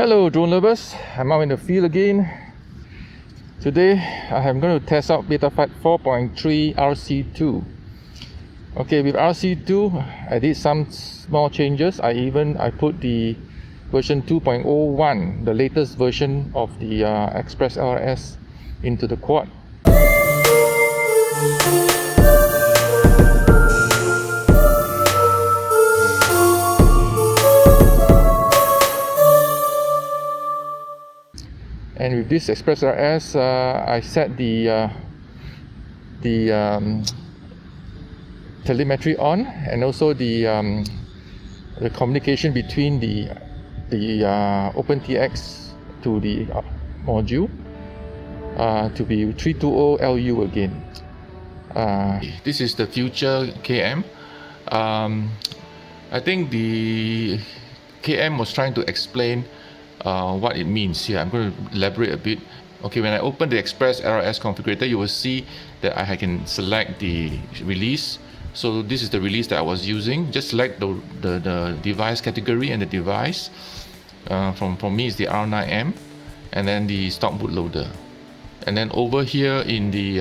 Hello drone lovers, I'm out in the field again. Today I am going to test out Betaflight 4.3 RC2. Okay, with RC2 I did some small changes. I put the version 2.01, the latest version of the ExpressLRS into the quad. And with this ExpressLRS, I set the telemetry on, and also the communication between the OpenTX to the module to be 320 LU again. This is the future KM. I think the KM was trying to explain what it means here. I'm going to elaborate a bit. Okay, when I open the ExpressLRS configurator, you will see that I can select the release. So this is the release that I was using. Just select the device category and the device. From me is the R9M, and then the stock bootloader. And then over here in the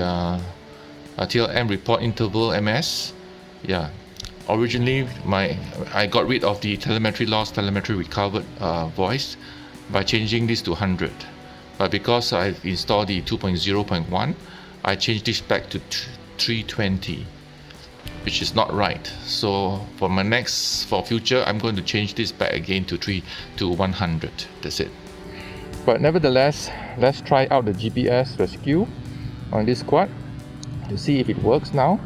TLM report interval MS, yeah. Originally, I got rid of the telemetry loss, telemetry recovered voice by changing this to 100. But because I've installed the 2.0.1, I changed this back to 320, which is not right. So for future, I'm going to change this back again to 100. That's it. But nevertheless, let's try out the GPS rescue on this quad to see if it works now.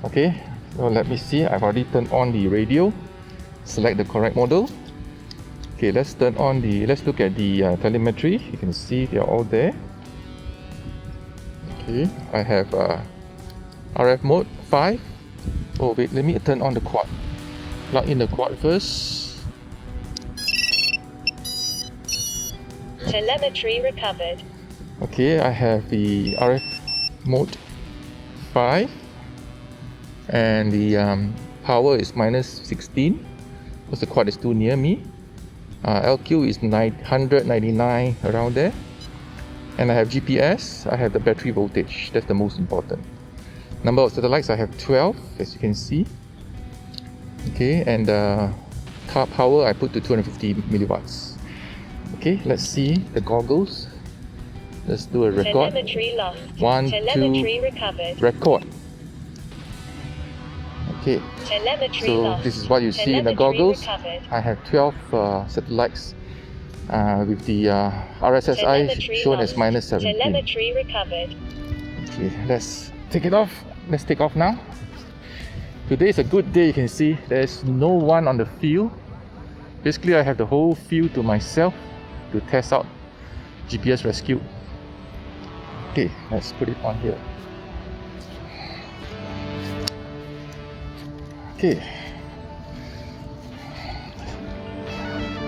Okay, so let me see. I've already turned on the radio. Select the correct model. Okay, let's look at the telemetry. You can see they're all there. Okay, I have RF mode 5. Oh wait, let me turn on the quad. Plug in the quad first. Telemetry recovered. Okay, I have the RF mode 5, and the power is -16 because the quad is too near me. LQ is 999, around there, and I have GPS. I have the battery voltage. That's the most important. Number of satellites, I have 12, as you can see. Okay, and car power I put to 250 milliwatts. Okay, let's see the goggles. Let's do a record. Telemetry lost. 1, Telemetry 2, recovered. record. Okay, Telemetry so lost. this is what you see in the goggles. I have 12 satellites with the RSSI shown as -17. Telemetry recovered. Okay, let's take it off. Let's take off now. Today is a good day. You can see there's no one on the field. Basically, I have the whole field to myself to test out GPS rescue. Okay, let's put it on here. Okay,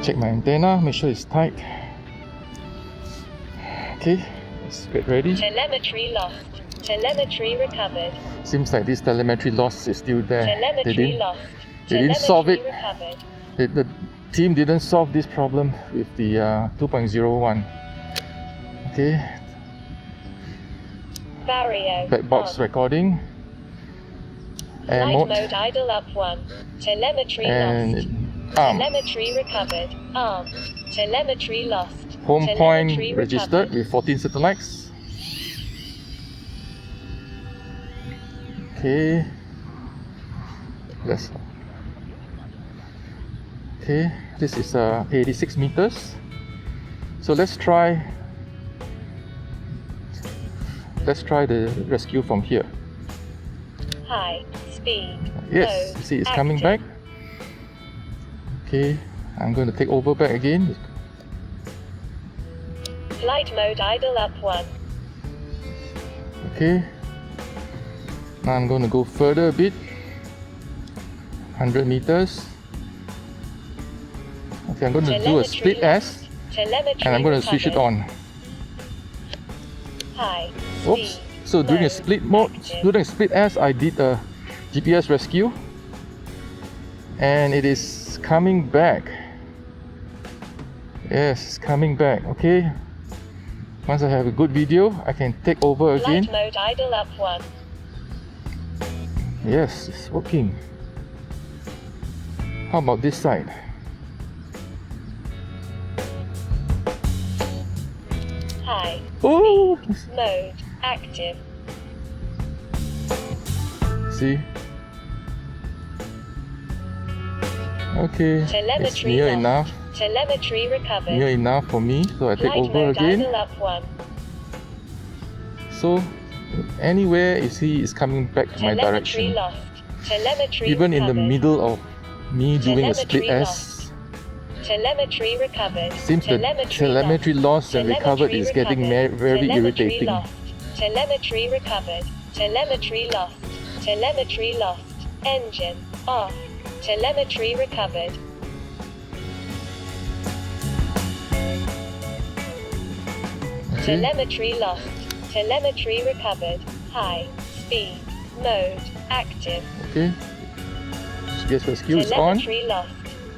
check my antenna, make sure it's tight. Okay, let's get ready. Telemetry lost. Telemetry recovered. Seems like this telemetry loss is still there. Telemetry lost. They didn't solve it. Recovered. The team didn't solve this problem with the 2.01. Okay. Barrier. Black box recording. Air Flight mode. mode idle up 1. Telemetry And lost. arm. Telemetry recovered. Arm. Telemetry lost. Home point Telemetry registered recovered. with 14 satellites. Okay. Okay, this is 86 meters. So let's try the rescue from here. High speed. Yes, Mode you see it's coming active. back. Okay, I'm going to take over back again. Flight mode idle up 1. Okay, now I'm going to go further a bit, 100 meters. Okay, I'm going to do a split S, and I'm going to switch it on. High Oops. speed. So during a Mode split mode, active. during a split S, I did a GPS rescue, and it is coming back. Yes, it's coming back. Okay. Once I have a good video, I can take over again. Flight mode idle up 1. Yes, it's working. How about this side? High. Oh! Mode active. See? Okay, it's Telemetry near lost. enough. Telemetry recovered. Near enough for me, so I take Flight over mode again. idle up 1. So anywhere you see is coming back to my Telemetry direction. lost. Telemetry Even in the recovered. middle of me doing a split Telemetry S, Telemetry recovered. seems the telemetry lost and recovered is getting very Telemetry irritating. lost. Telemetry recovered. Telemetry lost. Telemetry lost. Engine off. Telemetry recovered. Okay. Telemetry lost. Telemetry recovered. High speed mode active. Okay. GPS rescue is on. Telemetry lost.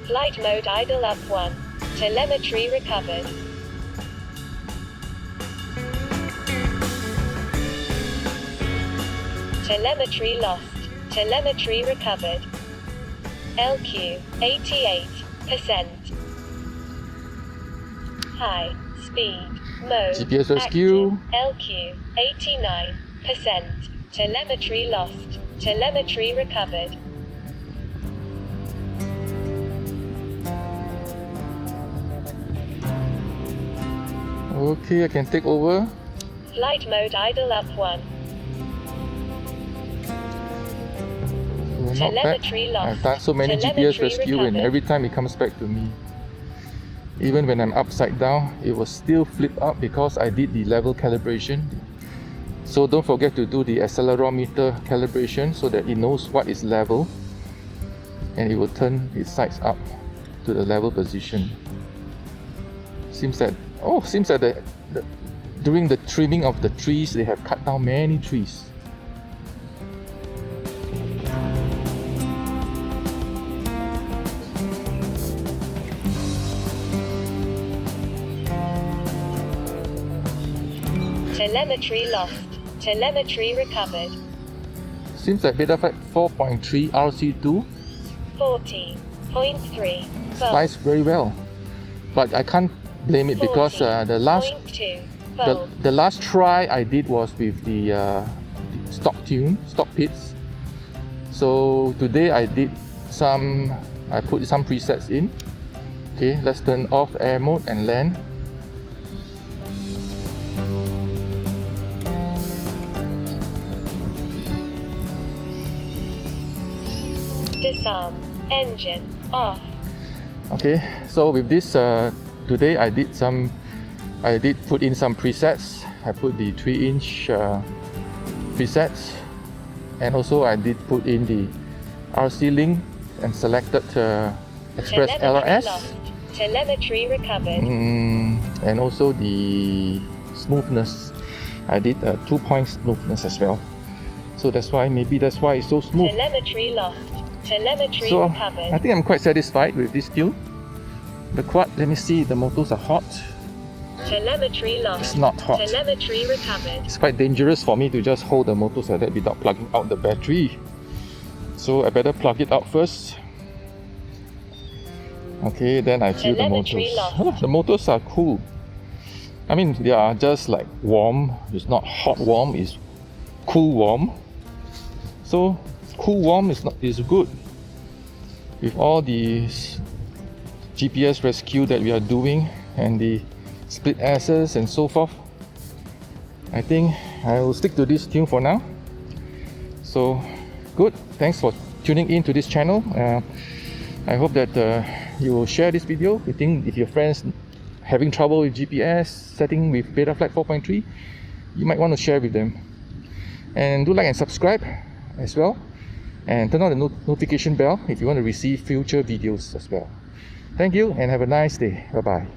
Flight mode idle up 1. Telemetry recovered. Telemetry lost. Telemetry recovered. LQ 88%. High speed mode GPS rescue. active. LQ 89%. Telemetry lost. Telemetry recovered. Okay, I can take over. Flight mode idle up 1. So not bad. Telemetry lost. I've done so many GPS Telemetry rescue and recovered. every time it comes back to me. Even when I'm upside down, it will still flip up because I did the level calibration. So don't forget to do the accelerometer calibration so that it knows what is level and it will turn its sights up to the level position. Seems that during the trimming of the trees, they have cut down many trees. Telemetry lost. Telemetry recovered. Seems like Betaflight 4.3 RC2 40.3. flies very well, but I can't blame it because the last 40.2. the last try I did was with the stock pits. So today I put some presets in. Okay, let's turn off air mode and land. Disarm. Engine off. Okay, so with this today I did put in some presets. I put the 3-inch presets, and also I did put in the RC link and selected ExpressLRS. Telemetry recovered. And also the smoothness. I did a 2-point smoothness as well. So maybe that's why it's so smooth. Telemetry lost. Telemetry So recovered. I think I'm quite satisfied with this tune. The quad, let me see, the motors are hot. Telemetry lost. It's not hot. Telemetry recovered. It's quite dangerous for me to just hold the motors like that without plugging out the battery. So I better plug it out first. Okay, then I feel the Telemetry motors. lost. The motors are cool. I mean, they are just like warm. It's not hot warm, it's cool warm. So cool warm is good. With all the GPS rescue that we are doing and the split S's and so forth, I think I will stick to this tune for now. So good, thanks for tuning in to this channel. I hope that you will share this video. If your friends having trouble with GPS setting with Betaflight 4.3, you might want to share with them. And do like and subscribe as well, and turn on the notification bell if you want to receive future videos as well. Thank you and have a nice day. Bye bye.